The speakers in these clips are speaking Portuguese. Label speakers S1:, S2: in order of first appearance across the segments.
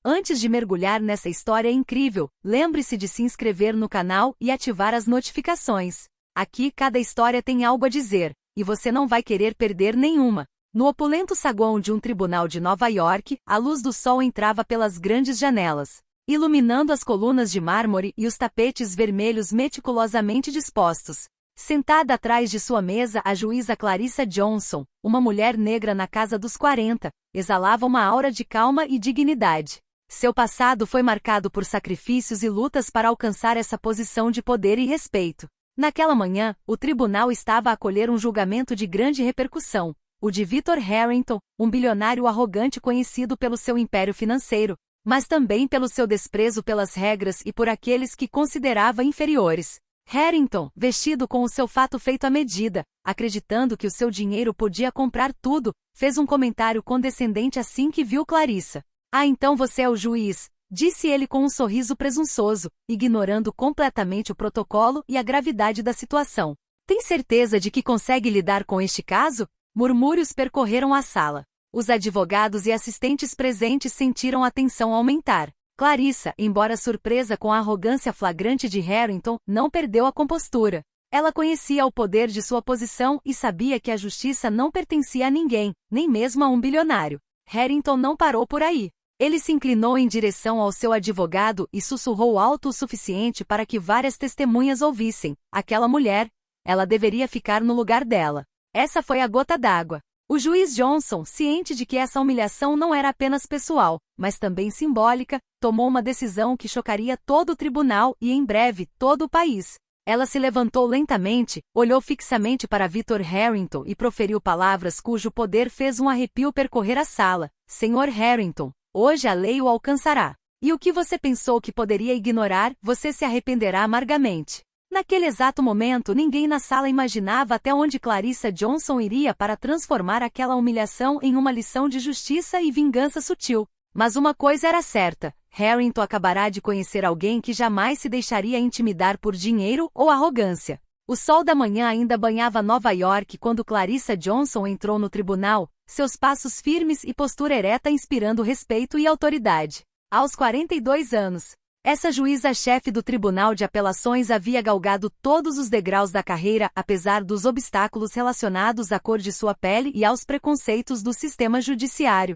S1: Antes de mergulhar nessa história incrível, lembre-se de se inscrever no canal e ativar as notificações. Aqui cada história tem algo a dizer, e você não vai querer perder nenhuma. No opulento saguão de um tribunal de Nova York, a luz do sol entrava pelas grandes janelas, iluminando as colunas de mármore e os tapetes vermelhos meticulosamente dispostos. Sentada atrás de sua mesa, a juíza Clarissa Johnson, uma mulher negra na casa dos 40, exalava uma aura de calma e dignidade. Seu passado foi marcado por sacrifícios e lutas para alcançar essa posição de poder e respeito. Naquela manhã, o tribunal estava a acolher um julgamento de grande repercussão, o de Victor Harrington, um bilionário arrogante conhecido pelo seu império financeiro, mas também pelo seu desprezo pelas regras e por aqueles que considerava inferiores. Harrington, vestido com o seu fato feito à medida, acreditando que o seu dinheiro podia comprar tudo, fez um comentário condescendente assim que viu Clarissa. "Ah, então você é o juiz", disse ele com um sorriso presunçoso, ignorando completamente o protocolo e a gravidade da situação. "Tem certeza de que consegue lidar com este caso?" Murmúrios percorreram a sala. Os advogados e assistentes presentes sentiram a tensão aumentar. Clarissa, embora surpresa com a arrogância flagrante de Harrington, não perdeu a compostura. Ela conhecia o poder de sua posição e sabia que a justiça não pertencia a ninguém, nem mesmo a um bilionário. Harrington não parou por aí. Ele se inclinou em direção ao seu advogado e sussurrou alto o suficiente para que várias testemunhas ouvissem. Aquela mulher, ela deveria ficar no lugar dela. Essa foi a gota d'água. O juiz Johnson, ciente de que essa humilhação não era apenas pessoal, mas também simbólica, tomou uma decisão que chocaria todo o tribunal e, em breve, todo o país. Ela se levantou lentamente, olhou fixamente para Victor Harrington e proferiu palavras cujo poder fez um arrepio percorrer a sala. "Senhor Harrington, hoje a lei o alcançará. E o que você pensou que poderia ignorar, você se arrependerá amargamente." Naquele exato momento, ninguém na sala imaginava até onde Clarissa Johnson iria para transformar aquela humilhação em uma lição de justiça e vingança sutil. Mas uma coisa era certa: Harrington acabará de conhecer alguém que jamais se deixaria intimidar por dinheiro ou arrogância. O sol da manhã ainda banhava Nova York quando Clarissa Johnson entrou no tribunal, seus passos firmes e postura ereta inspirando respeito e autoridade. Aos 42 anos, essa juíza-chefe do Tribunal de Apelações havia galgado todos os degraus da carreira apesar dos obstáculos relacionados à cor de sua pele e aos preconceitos do sistema judiciário.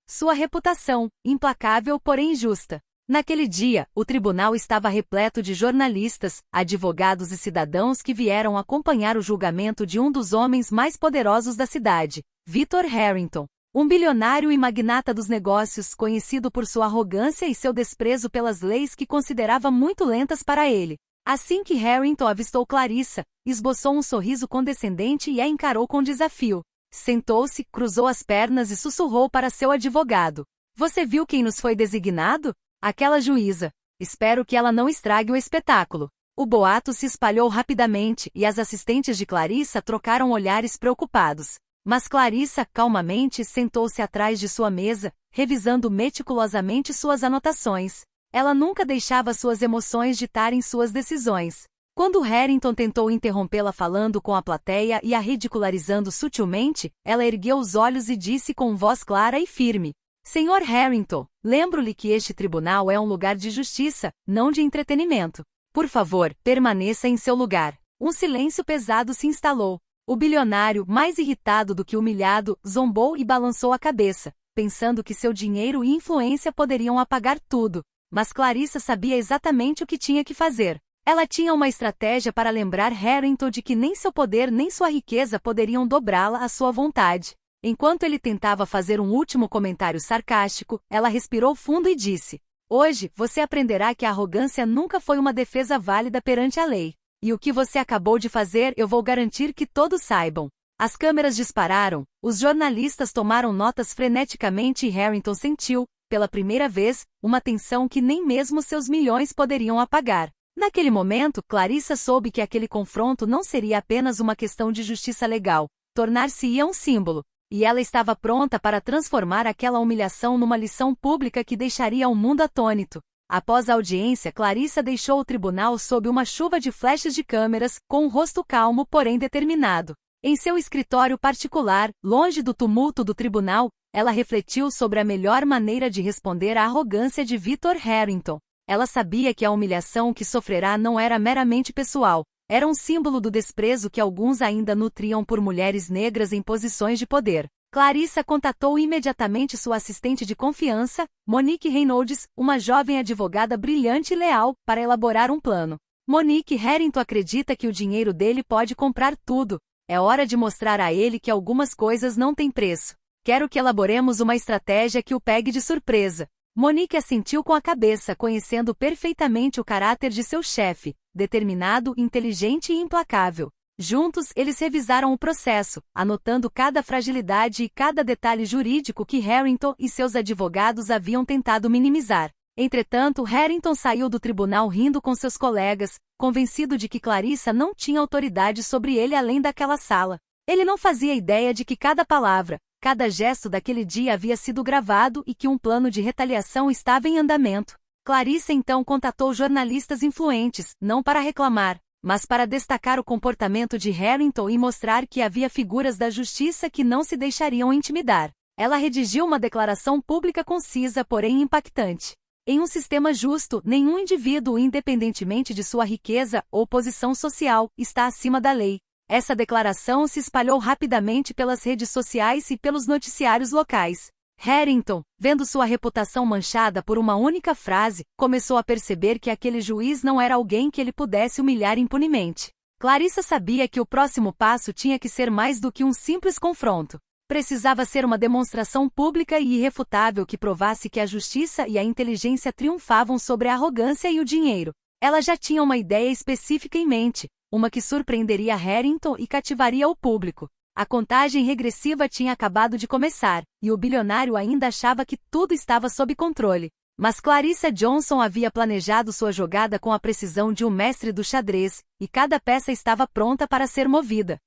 S1: Sua reputação, implacável porém justa. Naquele dia, o tribunal estava repleto de jornalistas, advogados e cidadãos que vieram acompanhar o julgamento de um dos homens mais poderosos da cidade, Victor Harrington. Um bilionário e magnata dos negócios, conhecido por sua arrogância e seu desprezo pelas leis que considerava muito lentas para ele. Assim que Harrington avistou Clarissa, esboçou um sorriso condescendente e a encarou com desafio. Sentou-se, cruzou as pernas e sussurrou para seu advogado. "Você viu quem nos foi designado? Aquela juíza. Espero que ela não estrague o espetáculo." O boato se espalhou rapidamente e as assistentes de Clarissa trocaram olhares preocupados. Mas Clarissa, calmamente, sentou-se atrás de sua mesa, revisando meticulosamente suas anotações. Ela nunca deixava suas emoções ditarem suas decisões. Quando Harrington tentou interrompê-la falando com a plateia e a ridicularizando sutilmente, ela ergueu os olhos e disse com voz clara e firme: "Senhor Harrington, lembro-lhe que este tribunal é um lugar de justiça, não de entretenimento. Por favor, permaneça em seu lugar." Um silêncio pesado se instalou. O bilionário, mais irritado do que humilhado, zombou e balançou a cabeça, pensando que seu dinheiro e influência poderiam apagar tudo. Mas Clarissa sabia exatamente o que tinha que fazer. Ela tinha uma estratégia para lembrar Harrington de que nem seu poder nem sua riqueza poderiam dobrá-la à sua vontade. Enquanto ele tentava fazer um último comentário sarcástico, ela respirou fundo e disse: "Hoje, você aprenderá que a arrogância nunca foi uma defesa válida perante a lei. E o que você acabou de fazer eu vou garantir que todos saibam." As câmeras dispararam, os jornalistas tomaram notas freneticamente e Harrington sentiu, pela primeira vez, uma tensão que nem mesmo seus milhões poderiam apagar. Naquele momento, Clarissa soube que aquele confronto não seria apenas uma questão de justiça legal, tornar-se-ia um símbolo, e ela estava pronta para transformar aquela humilhação numa lição pública que deixaria o mundo atônito. Após a audiência, Clarissa deixou o tribunal sob uma chuva de flashes de câmeras, com um rosto calmo porém determinado. Em seu escritório particular, longe do tumulto do tribunal, ela refletiu sobre a melhor maneira de responder à arrogância de Victor Harrington. Ela sabia que a humilhação que sofrerá não era meramente pessoal, era um símbolo do desprezo que alguns ainda nutriam por mulheres negras em posições de poder. Clarissa contatou imediatamente sua assistente de confiança, Monique Reynolds, uma jovem advogada brilhante e leal, para elaborar um plano. Monique Harrington acredita que o dinheiro dele pode comprar tudo. É hora de mostrar a ele que algumas coisas não têm preço. Quero que elaboremos uma estratégia que o pegue de surpresa. Monique assentiu com a cabeça, conhecendo perfeitamente o caráter de seu chefe, determinado, inteligente e implacável. Juntos, eles revisaram o processo, anotando cada fragilidade e cada detalhe jurídico que Harrington e seus advogados haviam tentado minimizar. Entretanto, Harrington saiu do tribunal rindo com seus colegas, convencido de que Clarissa não tinha autoridade sobre ele além daquela sala. Ele não fazia ideia de que cada palavra, cada gesto daquele dia havia sido gravado e que um plano de retaliação estava em andamento. Clarissa então contatou jornalistas influentes, não para reclamar, mas para destacar o comportamento de Harrington e mostrar que havia figuras da justiça que não se deixariam intimidar. Ela redigiu uma declaração pública concisa, porém impactante. Em um sistema justo, nenhum indivíduo, independentemente de sua riqueza ou posição social, está acima da lei. Essa declaração se espalhou rapidamente pelas redes sociais e pelos noticiários locais. Harrington, vendo sua reputação manchada por uma única frase, começou a perceber que aquele juiz não era alguém que ele pudesse humilhar impunemente. Clarissa sabia que o próximo passo tinha que ser mais do que um simples confronto. Precisava ser uma demonstração pública e irrefutável que provasse que a justiça e a inteligência triunfavam sobre a arrogância e o dinheiro. Ela já tinha uma ideia específica em mente, uma que surpreenderia Harrington e cativaria o público. A contagem regressiva tinha acabado de começar, e o bilionário ainda achava que tudo estava sob controle. Mas Clarissa Johnson havia planejado sua jogada com a precisão de um mestre do xadrez, e cada peça estava pronta para ser movida.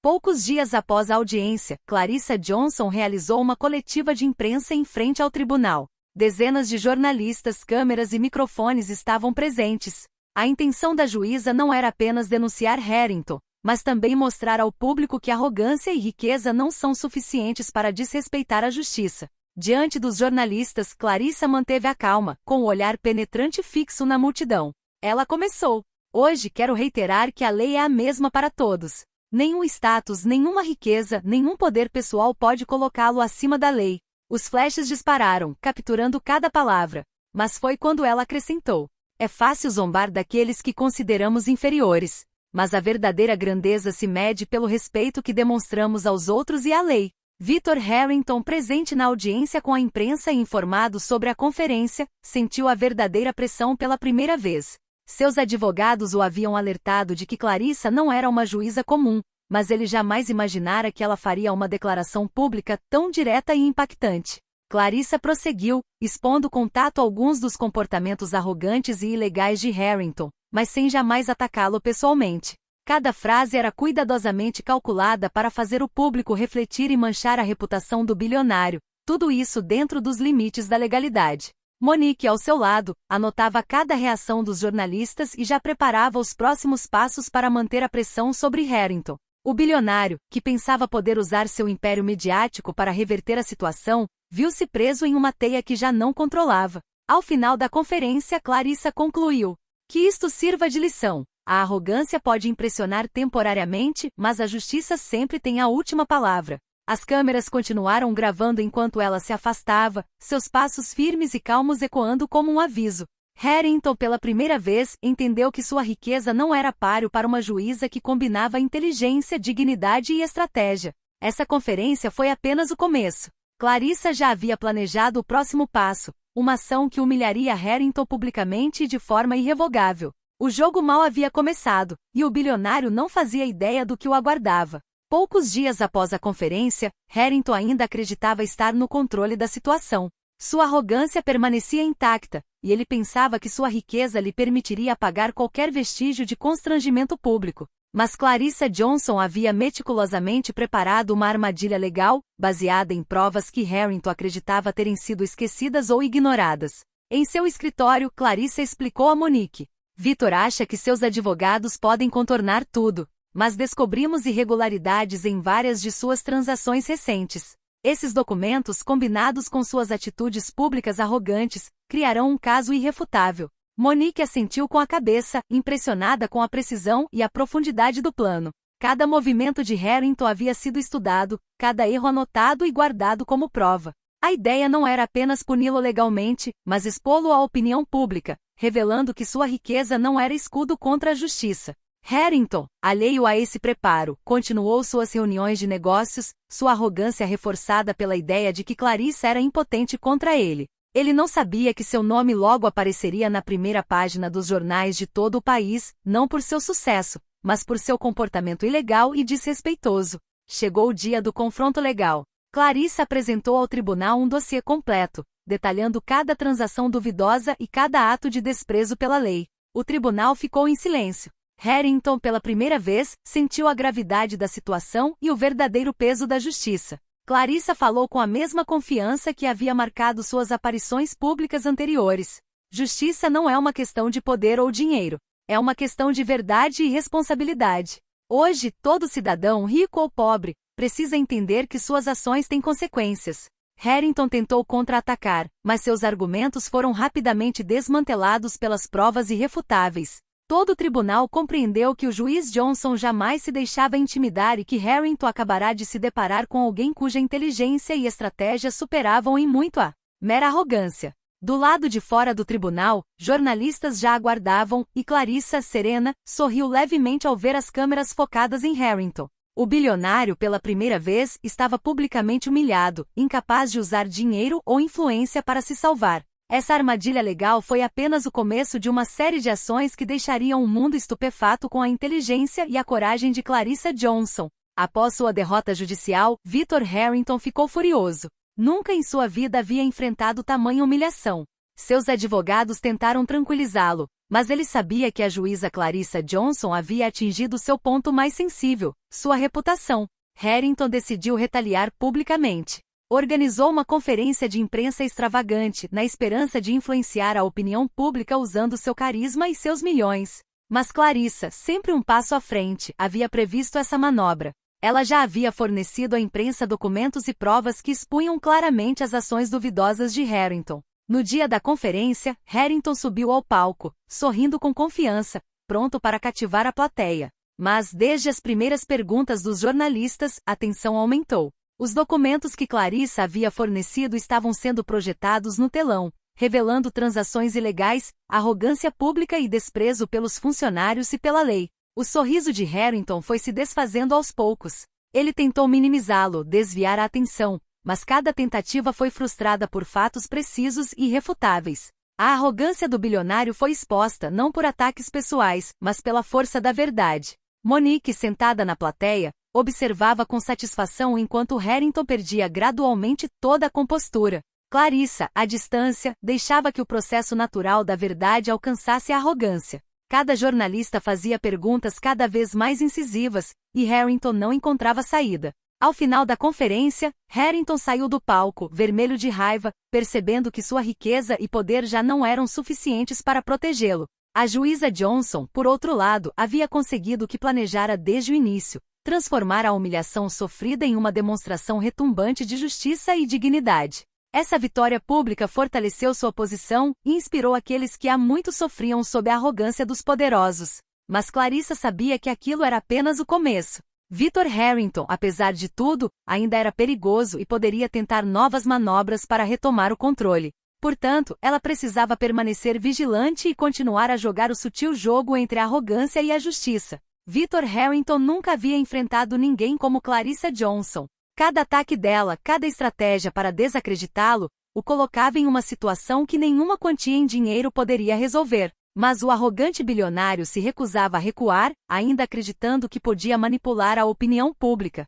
S1: Poucos dias após a audiência, Clarissa Johnson realizou uma coletiva de imprensa em frente ao tribunal. Dezenas de jornalistas, câmeras e microfones estavam presentes. A intenção da juíza não era apenas denunciar Harrington, mas também mostrar ao público que arrogância e riqueza não são suficientes para desrespeitar a justiça. Diante dos jornalistas, Clarissa manteve a calma, com o olhar penetrante fixo na multidão. Ela começou: "Hoje quero reiterar que a lei é a mesma para todos. Nenhum status, nenhuma riqueza, nenhum poder pessoal pode colocá-lo acima da lei." Os flashes dispararam, capturando cada palavra. Mas foi quando ela acrescentou: "É fácil zombar daqueles que consideramos inferiores. Mas a verdadeira grandeza se mede pelo respeito que demonstramos aos outros e à lei." Victor Harrington, presente na audiência com a imprensa e informado sobre a conferência, sentiu a verdadeira pressão pela primeira vez. Seus advogados o haviam alertado de que Clarissa não era uma juíza comum, mas ele jamais imaginara que ela faria uma declaração pública tão direta e impactante. Clarissa prosseguiu, expondo com tato alguns dos comportamentos arrogantes e ilegais de Harrington, mas sem jamais atacá-lo pessoalmente. Cada frase era cuidadosamente calculada para fazer o público refletir e manchar a reputação do bilionário, tudo isso dentro dos limites da legalidade. Monique, ao seu lado, anotava cada reação dos jornalistas e já preparava os próximos passos para manter a pressão sobre Harrington. O bilionário, que pensava poder usar seu império midiático para reverter a situação, viu-se preso em uma teia que já não controlava. Ao final da conferência, Clarissa concluiu: "Que isto sirva de lição. A arrogância pode impressionar temporariamente, mas a justiça sempre tem a última palavra." As câmeras continuaram gravando enquanto ela se afastava, seus passos firmes e calmos ecoando como um aviso. Harrington, pela primeira vez, entendeu que sua riqueza não era páreo para uma juíza que combinava inteligência, dignidade e estratégia. Essa conferência foi apenas o começo. Clarissa já havia planejado o próximo passo, uma ação que humilharia Harrington publicamente e de forma irrevogável. O jogo mal havia começado, e o bilionário não fazia ideia do que o aguardava. Poucos dias após a conferência, Harrington ainda acreditava estar no controle da situação. Sua arrogância permanecia intacta, e ele pensava que sua riqueza lhe permitiria apagar qualquer vestígio de constrangimento público. Mas Clarissa Johnson havia meticulosamente preparado uma armadilha legal, baseada em provas que Harrington acreditava terem sido esquecidas ou ignoradas. Em seu escritório, Clarissa explicou a Monique: "Victor acha que seus advogados podem contornar tudo. mas descobrimos irregularidades em várias de suas transações recentes. Esses documentos, combinados com suas atitudes públicas arrogantes, criarão um caso irrefutável. Monique assentiu com a cabeça, impressionada com a precisão e a profundidade do plano. Cada movimento de Harrington havia sido estudado, cada erro anotado e guardado como prova. A ideia não era apenas puni-lo legalmente, mas expô-lo à opinião pública, revelando que sua riqueza não era escudo contra a justiça. Harrington, alheio a esse preparo, continuou suas reuniões de negócios, sua arrogância reforçada pela ideia de que Clarissa era impotente contra ele. Ele não sabia que seu nome logo apareceria na primeira página dos jornais de todo o país, não por seu sucesso, mas por seu comportamento ilegal e desrespeitoso. Chegou o dia do confronto legal. Clarissa apresentou ao tribunal um dossiê completo, detalhando cada transação duvidosa e cada ato de desprezo pela lei. O tribunal ficou em silêncio. Harrington, pela primeira vez, sentiu a gravidade da situação e o verdadeiro peso da justiça. Clarissa falou com a mesma confiança que havia marcado suas aparições públicas anteriores. Justiça não é uma questão de poder ou dinheiro. É uma questão de verdade e responsabilidade. Hoje, todo cidadão, rico ou pobre, precisa entender que suas ações têm consequências. Harrington tentou contra-atacar, mas seus argumentos foram rapidamente desmantelados pelas provas irrefutáveis. Todo o tribunal compreendeu que o juiz Johnson jamais se deixava intimidar e que Harrington acabará de se deparar com alguém cuja inteligência e estratégia superavam em muito a mera arrogância. Do lado de fora do tribunal, jornalistas já aguardavam, e Clarissa, serena, sorriu levemente ao ver as câmeras focadas em Harrington. O bilionário, pela primeira vez, estava publicamente humilhado, incapaz de usar dinheiro ou influência para se salvar. Essa armadilha legal foi apenas o começo de uma série de ações que deixariam o mundo estupefato com a inteligência e a coragem de Clarissa Johnson. Após sua derrota judicial, Victor Harrington ficou furioso. Nunca em sua vida havia enfrentado tamanha humilhação. Seus advogados tentaram tranquilizá-lo, mas ele sabia que a juíza Clarissa Johnson havia atingido seu ponto mais sensível, sua reputação. Harrington decidiu retaliar publicamente. Organizou uma conferência de imprensa extravagante, na esperança de influenciar a opinião pública usando seu carisma e seus milhões. Mas Clarissa, sempre um passo à frente, havia previsto essa manobra. Ela já havia fornecido à imprensa documentos e provas que expunham claramente as ações duvidosas de Harrington. No dia da conferência, Harrington subiu ao palco, sorrindo com confiança, pronto para cativar a plateia. Mas, desde as primeiras perguntas dos jornalistas, a tensão aumentou. Os documentos que Clarissa havia fornecido estavam sendo projetados no telão, revelando transações ilegais, arrogância pública e desprezo pelos funcionários e pela lei. O sorriso de Harrington foi se desfazendo aos poucos. Ele tentou minimizá-lo, desviar a atenção, mas cada tentativa foi frustrada por fatos precisos e irrefutáveis. A arrogância do bilionário foi exposta não por ataques pessoais, mas pela força da verdade. Monique, sentada na plateia, observava com satisfação enquanto Harrington perdia gradualmente toda a compostura. Clarissa, à distância, deixava que o processo natural da verdade alcançasse a arrogância. Cada jornalista fazia perguntas cada vez mais incisivas, e Harrington não encontrava saída. Ao final da conferência, Harrington saiu do palco, vermelho de raiva, percebendo que sua riqueza e poder já não eram suficientes para protegê-lo. A juíza Johnson, por outro lado, havia conseguido o que planejara desde o início: transformar a humilhação sofrida em uma demonstração retumbante de justiça e dignidade. Essa vitória pública fortaleceu sua posição e inspirou aqueles que há muito sofriam sob a arrogância dos poderosos. Mas Clarissa sabia que aquilo era apenas o começo. Victor Harrington, apesar de tudo, ainda era perigoso e poderia tentar novas manobras para retomar o controle. Portanto, ela precisava permanecer vigilante e continuar a jogar o sutil jogo entre a arrogância e a justiça. Victor Harrington nunca havia enfrentado ninguém como Clarissa Johnson. Cada ataque dela, cada estratégia para desacreditá-lo, o colocava em uma situação que nenhuma quantia em dinheiro poderia resolver. Mas o arrogante bilionário se recusava a recuar, ainda acreditando que podia manipular a opinião pública.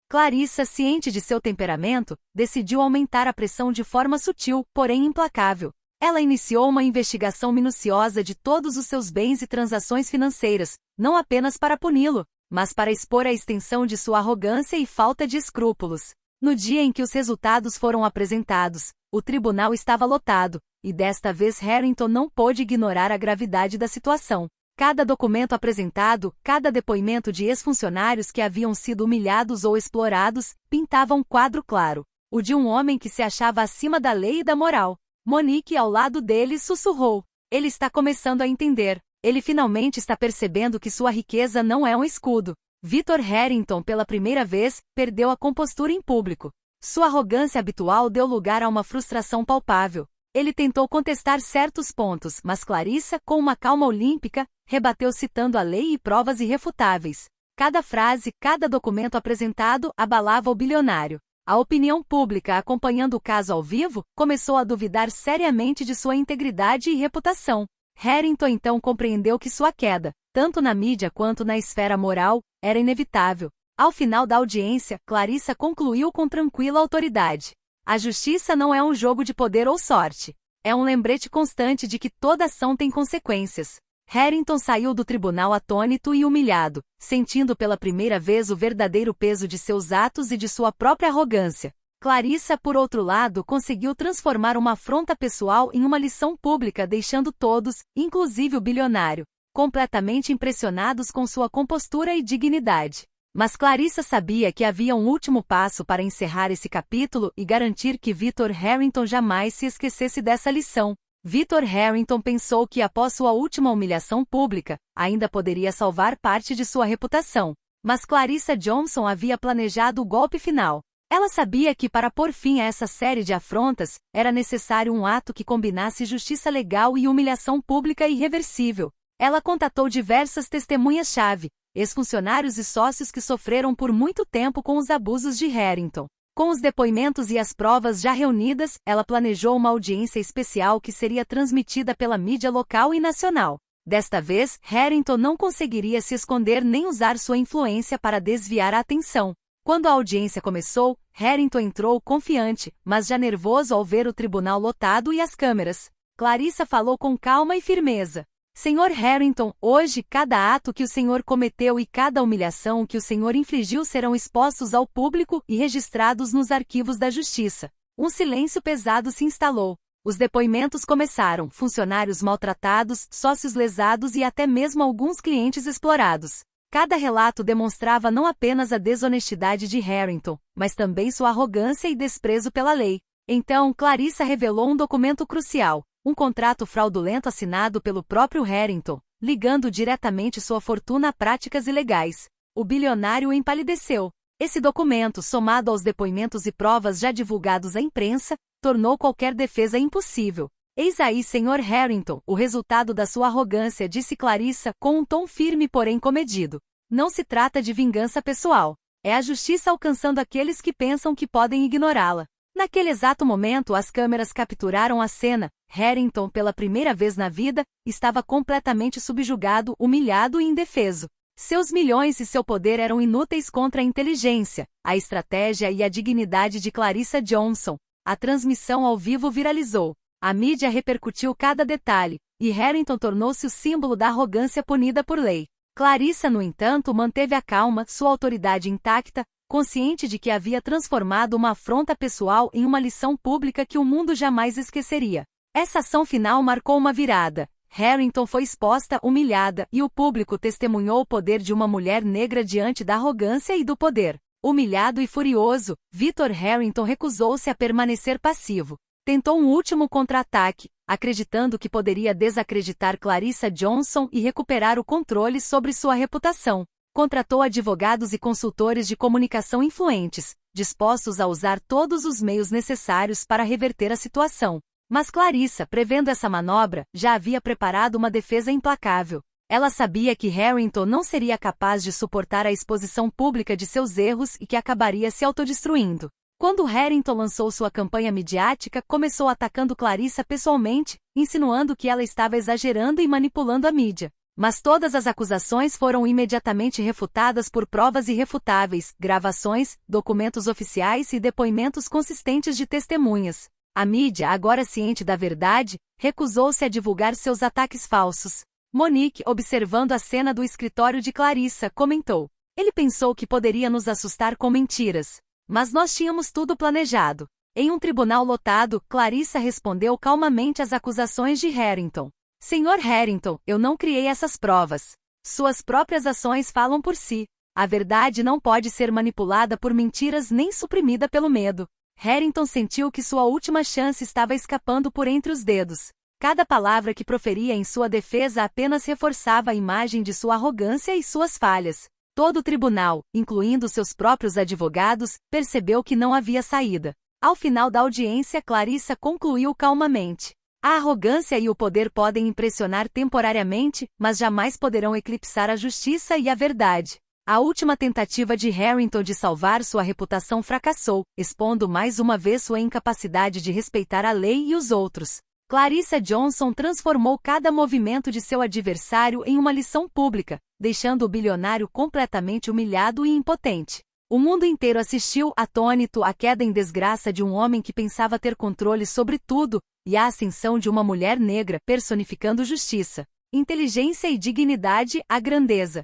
S1: Clarissa, ciente de seu temperamento, decidiu aumentar a pressão de forma sutil, porém implacável. Ela iniciou uma investigação minuciosa de todos os seus bens e transações financeiras, não apenas para puni-lo, mas para expor a extensão de sua arrogância e falta de escrúpulos. No dia em que os resultados foram apresentados, o tribunal estava lotado, e desta vez Harrington não pôde ignorar a gravidade da situação. Cada documento apresentado, cada depoimento de ex-funcionários que haviam sido humilhados ou explorados, pintava um quadro claro. O de um homem que se achava acima da lei e da moral. Monique, ao lado dele, sussurrou. Ele está começando a entender. Ele finalmente está percebendo que sua riqueza não é um escudo. Victor Harrington, pela primeira vez, perdeu a compostura em público. Sua arrogância habitual deu lugar a uma frustração palpável. Ele tentou contestar certos pontos, mas Clarissa, com uma calma olímpica, rebateu citando a lei e provas irrefutáveis. Cada frase, cada documento apresentado abalava o bilionário. A opinião pública, acompanhando o caso ao vivo, começou a duvidar seriamente de sua integridade e reputação. Harrington então compreendeu que sua queda, tanto na mídia quanto na esfera moral, era inevitável. Ao final da audiência, Clarissa concluiu com tranquila autoridade. A justiça não é um jogo de poder ou sorte. É um lembrete constante de que toda ação tem consequências. Harrington saiu do tribunal atônito e humilhado, sentindo pela primeira vez o verdadeiro peso de seus atos e de sua própria arrogância. Clarissa, por outro lado, conseguiu transformar uma afronta pessoal em uma lição pública, deixando todos, inclusive o bilionário, completamente impressionados com sua compostura e dignidade. Mas Clarissa sabia que havia um último passo para encerrar esse capítulo e garantir que Victor Harrington jamais se esquecesse dessa lição. Victor Harrington pensou que após sua última humilhação pública, ainda poderia salvar parte de sua reputação. Mas Clarissa Johnson havia planejado o golpe final. Ela sabia que para pôr fim a essa série de afrontas, era necessário um ato que combinasse justiça legal e humilhação pública irreversível. Ela contatou diversas testemunhas-chave, ex-funcionários e sócios que sofreram por muito tempo com os abusos de Harrington. Com os depoimentos e as provas já reunidas, ela planejou uma audiência especial que seria transmitida pela mídia local e nacional. Desta vez, Harrington não conseguiria se esconder nem usar sua influência para desviar a atenção. Quando a audiência começou, Harrington entrou confiante, mas já nervoso ao ver o tribunal lotado e as câmeras. Clarissa falou com calma e firmeza. Senhor Harrington, hoje cada ato que o senhor cometeu e cada humilhação que o senhor infligiu serão expostos ao público e registrados nos arquivos da justiça. Um silêncio pesado se instalou. Os depoimentos começaram, funcionários maltratados, sócios lesados e até mesmo alguns clientes explorados. Cada relato demonstrava não apenas a desonestidade de Harrington, mas também sua arrogância e desprezo pela lei. Então, Clarissa revelou um documento crucial. Um contrato fraudulento assinado pelo próprio Harrington, ligando diretamente sua fortuna a práticas ilegais. O bilionário empalideceu. Esse documento, somado aos depoimentos e provas já divulgados à imprensa, tornou qualquer defesa impossível. Eis aí, Sr. Harrington, o resultado da sua arrogância, disse Clarissa com um tom firme porém comedido. Não se trata de vingança pessoal. É a justiça alcançando aqueles que pensam que podem ignorá-la. Naquele exato momento, as câmeras capturaram a cena. Harrington, pela primeira vez na vida, estava completamente subjugado, humilhado e indefeso. Seus milhões e seu poder eram inúteis contra a inteligência, a estratégia e a dignidade de Clarissa Johnson. A transmissão ao vivo viralizou. A mídia repercutiu cada detalhe, e Harrington tornou-se o símbolo da arrogância punida por lei. Clarissa, no entanto, manteve a calma, sua autoridade intacta, consciente de que havia transformado uma afronta pessoal em uma lição pública que o mundo jamais esqueceria. Essa ação final marcou uma virada. Harrington foi exposta, humilhada, e o público testemunhou o poder de uma mulher negra diante da arrogância e do poder. Humilhado e furioso, Victor Harrington recusou-se a permanecer passivo. Tentou um último contra-ataque, acreditando que poderia desacreditar Clarissa Johnson e recuperar o controle sobre sua reputação. Contratou advogados e consultores de comunicação influentes, dispostos a usar todos os meios necessários para reverter a situação. Mas Clarissa, prevendo essa manobra, já havia preparado uma defesa implacável. Ela sabia que Harrington não seria capaz de suportar a exposição pública de seus erros e que acabaria se autodestruindo. Quando Harrington lançou sua campanha midiática, começou atacando Clarissa pessoalmente, insinuando que ela estava exagerando e manipulando a mídia. Mas todas as acusações foram imediatamente refutadas por provas irrefutáveis, gravações, documentos oficiais e depoimentos consistentes de testemunhas. A mídia, agora ciente da verdade, recusou-se a divulgar seus ataques falsos. Monique, observando a cena do escritório de Clarissa, comentou: "Ele pensou que poderia nos assustar com mentiras. Mas nós tínhamos tudo planejado." Em um tribunal lotado, Clarissa respondeu calmamente às acusações de Harrington. Senhor Harrington, eu não criei essas provas. Suas próprias ações falam por si. A verdade não pode ser manipulada por mentiras nem suprimida pelo medo. Harrington sentiu que sua última chance estava escapando por entre os dedos. Cada palavra que proferia em sua defesa apenas reforçava a imagem de sua arrogância e suas falhas. Todo o tribunal, incluindo seus próprios advogados, percebeu que não havia saída. Ao final da audiência, Clarissa concluiu calmamente. A arrogância e o poder podem impressionar temporariamente, mas jamais poderão eclipsar a justiça e a verdade. A última tentativa de Harrington de salvar sua reputação fracassou, expondo mais uma vez sua incapacidade de respeitar a lei e os outros. Clarissa Johnson transformou cada movimento de seu adversário em uma lição pública, deixando o bilionário completamente humilhado e impotente. O mundo inteiro assistiu, atônito, à queda em desgraça de um homem que pensava ter controle sobre tudo, e à ascensão de uma mulher negra, personificando justiça, inteligência e dignidade, a grandeza.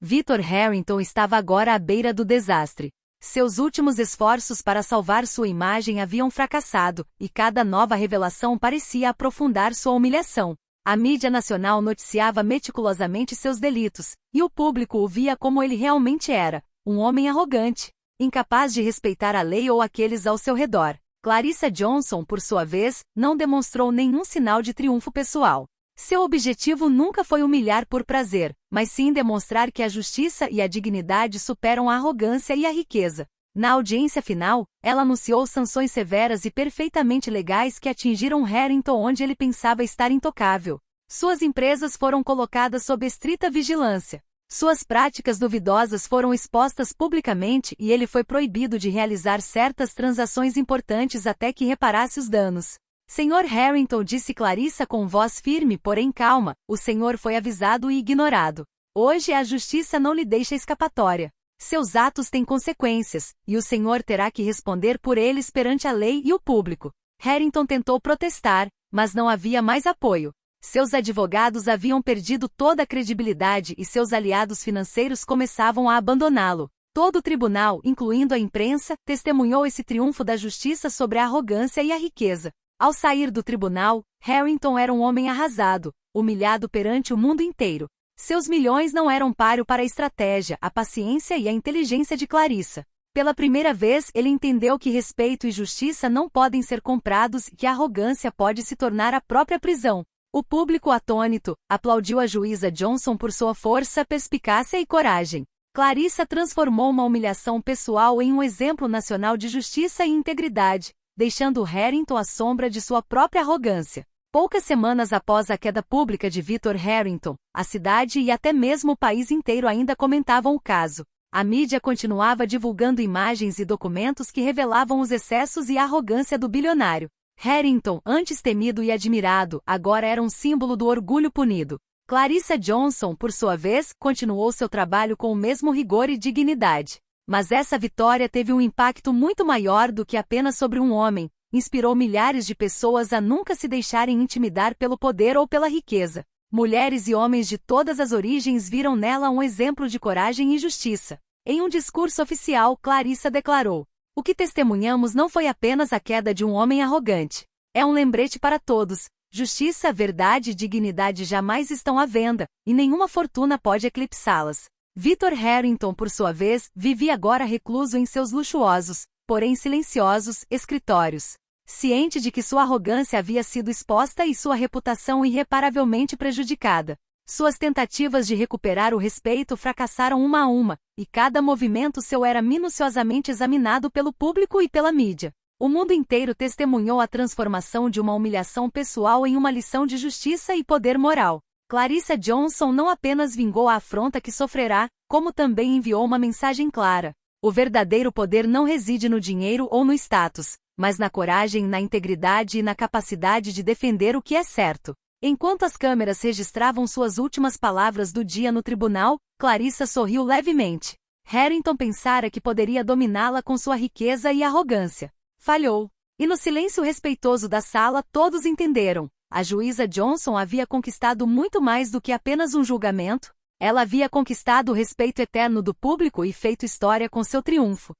S1: Victor Harrington estava agora à beira do desastre. Seus últimos esforços para salvar sua imagem haviam fracassado, e cada nova revelação parecia aprofundar sua humilhação. A mídia nacional noticiava meticulosamente seus delitos, e o público o via como ele realmente era. Um homem arrogante, incapaz de respeitar a lei ou aqueles ao seu redor. Clarissa Johnson, por sua vez, não demonstrou nenhum sinal de triunfo pessoal. Seu objetivo nunca foi humilhar por prazer, mas sim demonstrar que a justiça e a dignidade superam a arrogância e a riqueza. Na audiência final, ela anunciou sanções severas e perfeitamente legais que atingiram Harrington onde ele pensava estar intocável. Suas empresas foram colocadas sob estrita vigilância. Suas práticas duvidosas foram expostas publicamente e ele foi proibido de realizar certas transações importantes até que reparasse os danos. Senhor Harrington, disse Clarissa com voz firme porém calma, o senhor foi avisado e ignorado. Hoje a justiça não lhe deixa escapatória. Seus atos têm consequências, e o senhor terá que responder por eles perante a lei e o público. Harrington tentou protestar, mas não havia mais apoio. Seus advogados haviam perdido toda a credibilidade e seus aliados financeiros começavam a abandoná-lo. Todo o tribunal, incluindo a imprensa, testemunhou esse triunfo da justiça sobre a arrogância e a riqueza. Ao sair do tribunal, Harrington era um homem arrasado, humilhado perante o mundo inteiro. Seus milhões não eram páreo para a estratégia, a paciência e a inteligência de Clarissa. Pela primeira vez, ele entendeu que respeito e justiça não podem ser comprados e que a arrogância pode se tornar a própria prisão. O público atônito aplaudiu a juíza Johnson por sua força, perspicácia e coragem. Clarissa transformou uma humilhação pessoal em um exemplo nacional de justiça e integridade, deixando Harrington à sombra de sua própria arrogância. Poucas semanas após a queda pública de Victor Harrington, a cidade e até mesmo o país inteiro ainda comentavam o caso. A mídia continuava divulgando imagens e documentos que revelavam os excessos e a arrogância do bilionário. Harrington, antes temido e admirado, agora era um símbolo do orgulho punido. Clarissa Johnson, por sua vez, continuou seu trabalho com o mesmo rigor e dignidade. Mas essa vitória teve um impacto muito maior do que apenas sobre um homem. Inspirou milhares de pessoas a nunca se deixarem intimidar pelo poder ou pela riqueza. Mulheres e homens de todas as origens viram nela um exemplo de coragem e justiça. Em um discurso oficial, Clarissa declarou: "O que testemunhamos não foi apenas a queda de um homem arrogante. É um lembrete para todos. Justiça, verdade e dignidade jamais estão à venda, e nenhuma fortuna pode eclipsá-las." Victor Harrington, por sua vez, vivia agora recluso em seus luxuosos, porém silenciosos, escritórios. Ciente de que sua arrogância havia sido exposta e sua reputação irreparavelmente prejudicada. Suas tentativas de recuperar o respeito fracassaram uma a uma, e cada movimento seu era minuciosamente examinado pelo público e pela mídia. O mundo inteiro testemunhou a transformação de uma humilhação pessoal em uma lição de justiça e poder moral. Clarissa Johnson não apenas vingou a afronta que sofrerá, como também enviou uma mensagem clara. O verdadeiro poder não reside no dinheiro ou no status, mas na coragem, na integridade e na capacidade de defender o que é certo. Enquanto as câmeras registravam suas últimas palavras do dia no tribunal, Clarissa sorriu levemente. Harrington pensara que poderia dominá-la com sua riqueza e arrogância. Falhou. E no silêncio respeitoso da sala todos entenderam. A juíza Johnson havia conquistado muito mais do que apenas um julgamento. Ela havia conquistado o respeito eterno do público e feito história com seu triunfo.